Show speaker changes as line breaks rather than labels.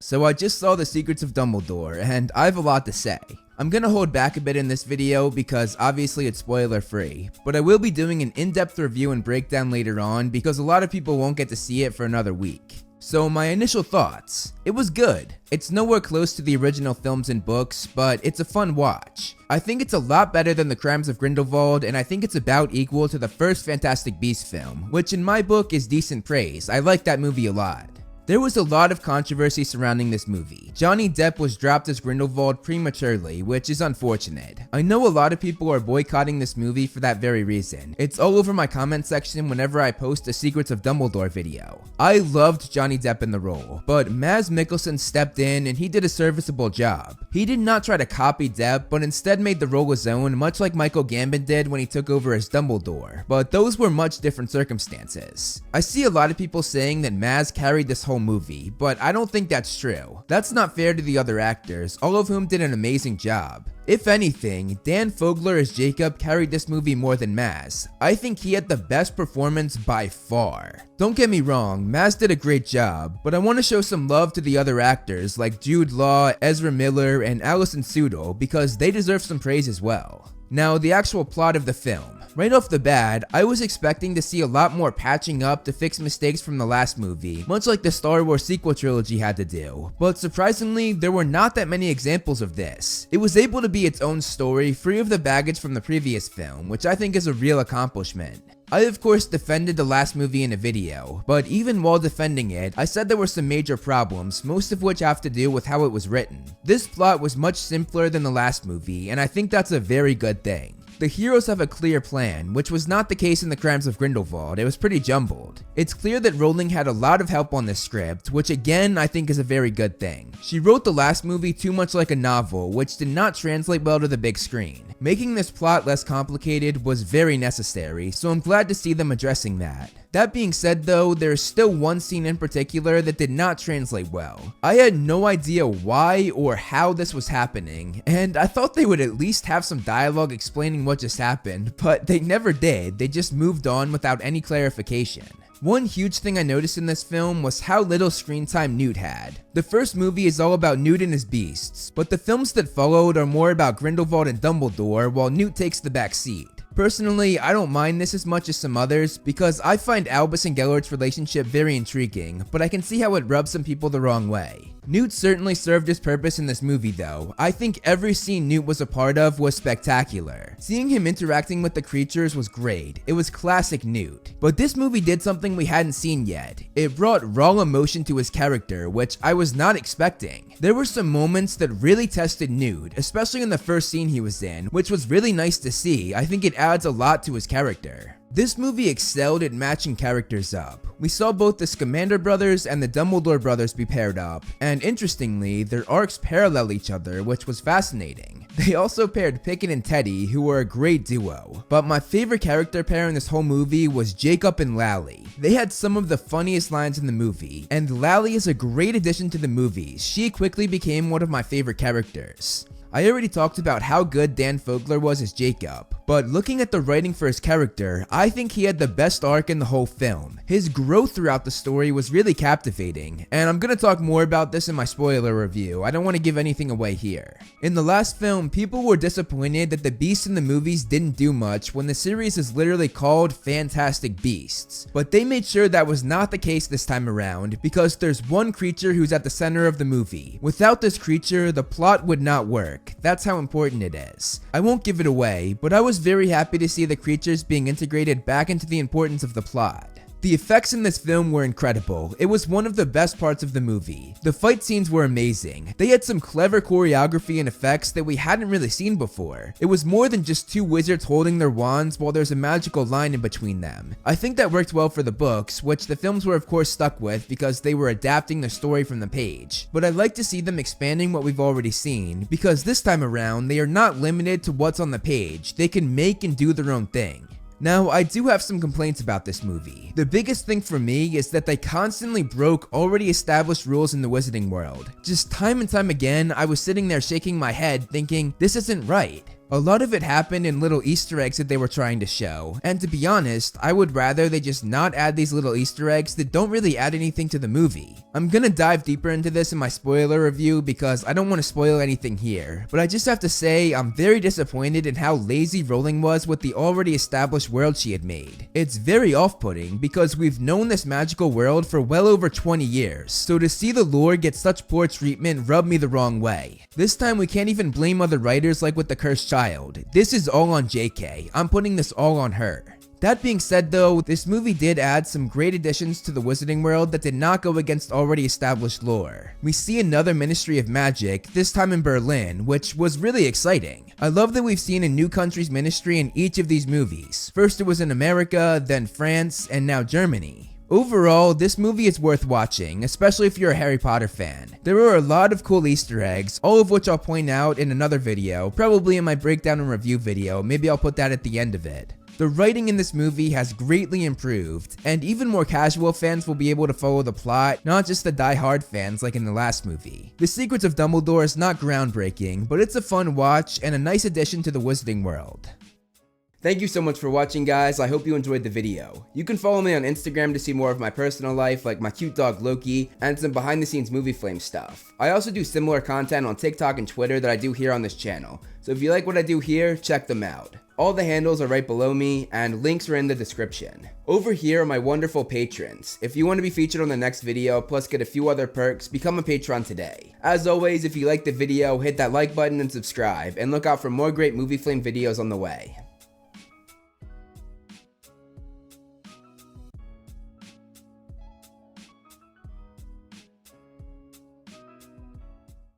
So I just saw The Secrets of Dumbledore, and I have a lot to say. I'm gonna hold back a bit in this video because obviously it's spoiler free, but I will be doing an in-depth review and breakdown later on because a lot of people won't get to see it for another week. So my initial thoughts, it was good. It's nowhere close to the original films and books, but it's a fun watch. I think it's a lot better than The Crimes of Grindelwald, and I think it's about equal to the first Fantastic Beasts film, which in my book is decent praise. I like that movie a lot. There was a lot of controversy surrounding this movie. Johnny Depp was dropped as Grindelwald prematurely, which is unfortunate. I know a lot of people are boycotting this movie for that very reason. It's all over my comment section whenever I post a Secrets of Dumbledore video. I loved Johnny Depp in the role, but Mads Mikkelsen stepped in and he did a serviceable job. He did not try to copy Depp, but instead made the role his own, much like Michael Gambon did when he took over as Dumbledore, but those were much different circumstances. I see a lot of people saying that Mads carried this whole movie, but I don't think that's true. That's not fair to the other actors, all of whom did an amazing job. If anything, Dan Fogler as Jacob carried this movie more than Maz. I think he had the best performance by far. Don't get me wrong, Maz did a great job, but I want to show some love to the other actors like Jude Law, Ezra Miller, and Alison Sudol because they deserve some praise as well. Now, the actual plot of the film. Right off the bat, I was expecting to see a lot more patching up to fix mistakes from the last movie, much like the Star Wars sequel trilogy had to do, but surprisingly, there were not that many examples of this. It was able to be its own story, free of the baggage from the previous film, which I think is a real accomplishment. I of course defended the last movie in a video, but even while defending it, I said there were some major problems, most of which have to do with how it was written. This plot was much simpler than the last movie, and I think that's a very good thing. The heroes have a clear plan, which was not the case in The Crimes of Grindelwald. It was pretty jumbled. It's clear that Rowling had a lot of help on this script, which again I think is a very good thing. She wrote the last movie too much like a novel, which did not translate well to the big screen. Making this plot less complicated was very necessary, so I'm glad to see them addressing that. That being said though, there's still one scene in particular that did not translate well. I had no idea why or how this was happening, and I thought they would at least have some dialogue explaining what just happened, but they never did. They just moved on without any clarification. One huge thing I noticed in this film was how little screen time Newt had. The first movie is all about Newt and his beasts, but the films that followed are more about Grindelwald and Dumbledore while Newt takes the back seat. Personally, I don't mind this as much as some others because I find Albus and Gellert's relationship very intriguing, but I can see how it rubs some people the wrong way. Newt certainly served his purpose in this movie though. I think every scene Newt was a part of was spectacular. Seeing him interacting with the creatures was great. It was classic Newt. But this movie did something we hadn't seen yet. It brought raw emotion to his character, which I was not expecting. There were some moments that really tested Newt, especially in the first scene he was in, which was really nice to see. I think it adds a lot to his character. This movie excelled at matching characters up. We saw both the Scamander brothers and the Dumbledore brothers be paired up, and interestingly, their arcs parallel each other, which was fascinating. They also paired Pickett and Teddy, who were a great duo. But my favorite character pair in this whole movie was Jacob and Lally. They had some of the funniest lines in the movie, and Lally is a great addition to the movie. She quickly became one of my favorite characters. I already talked about how good Dan Fogler was as Jacob, but looking at the writing for his character, I think he had the best arc in the whole film. His growth throughout the story was really captivating, and I'm gonna talk more about this in my spoiler review. I don't want to give anything away here. In the last film, people were disappointed that the beasts in the movies didn't do much when the series is literally called Fantastic Beasts, but they made sure that was not the case this time around because there's one creature who's at the center of the movie. Without this creature, the plot would not work. That's how important it is. I won't give it away, but I was very happy to see the creatures being integrated back into the importance of the plot. The effects in this film were incredible. It was one of the best parts of the movie. The fight scenes were amazing. They had some clever choreography and effects that we hadn't really seen before. It was more than just two wizards holding their wands while there's a magical line in between them. I think that worked well for the books, which the films were of course stuck with because they were adapting the story from the page. But I'd like to see them expanding what we've already seen, because this time around they are not limited to what's on the page. They can make and do their own thing. Now, I do have some complaints about this movie. The biggest thing for me is that they constantly broke already established rules in the wizarding world. Just time and time again, I was sitting there shaking my head thinking, this isn't right. A lot of it happened in little Easter eggs that they were trying to show, and to be honest, I would rather they just not add these little Easter eggs that don't really add anything to the movie. I'm gonna dive deeper into this in my spoiler review because I don't want to spoil anything here, but I just have to say I'm very disappointed in how lazy Rowling was with the already established world she had made. It's very off-putting because we've known this magical world for well over 20 years, so to see the lore get such poor treatment rubbed me the wrong way. This time we can't even blame other writers like with the Cursed Child. This is all on JK. I'm putting this all on her. That being said though, this movie did add some great additions to the Wizarding World that did not go against already established lore. We see another Ministry of Magic, this time in Berlin, which was really exciting. I love that we've seen a new country's ministry in each of these movies. First it was in America, then France, and now Germany. Overall, this movie is worth watching, especially if you're a Harry Potter fan. There are a lot of cool Easter eggs, all of which I'll point out in another video, probably in my breakdown and review video, maybe I'll put that at the end of it. The writing in this movie has greatly improved, and even more casual fans will be able to follow the plot, not just the die-hard fans like in the last movie. The Secrets of Dumbledore is not groundbreaking, but it's a fun watch and a nice addition to the Wizarding World. Thank you so much for watching, guys. I hope you enjoyed the video. You can follow me on Instagram to see more of my personal life, like my cute dog Loki, and some behind the scenes movie flame stuff. I also do similar content on TikTok and Twitter that I do here on this channel, so if you like what I do here, check them out. All the handles are right below me, and links are in the description. Over here are my wonderful patrons. If you want to be featured on the next video, plus get a few other perks, become a patron today. As always, if you liked the video, hit that like button and subscribe, and look out for more great movie flame videos on the way.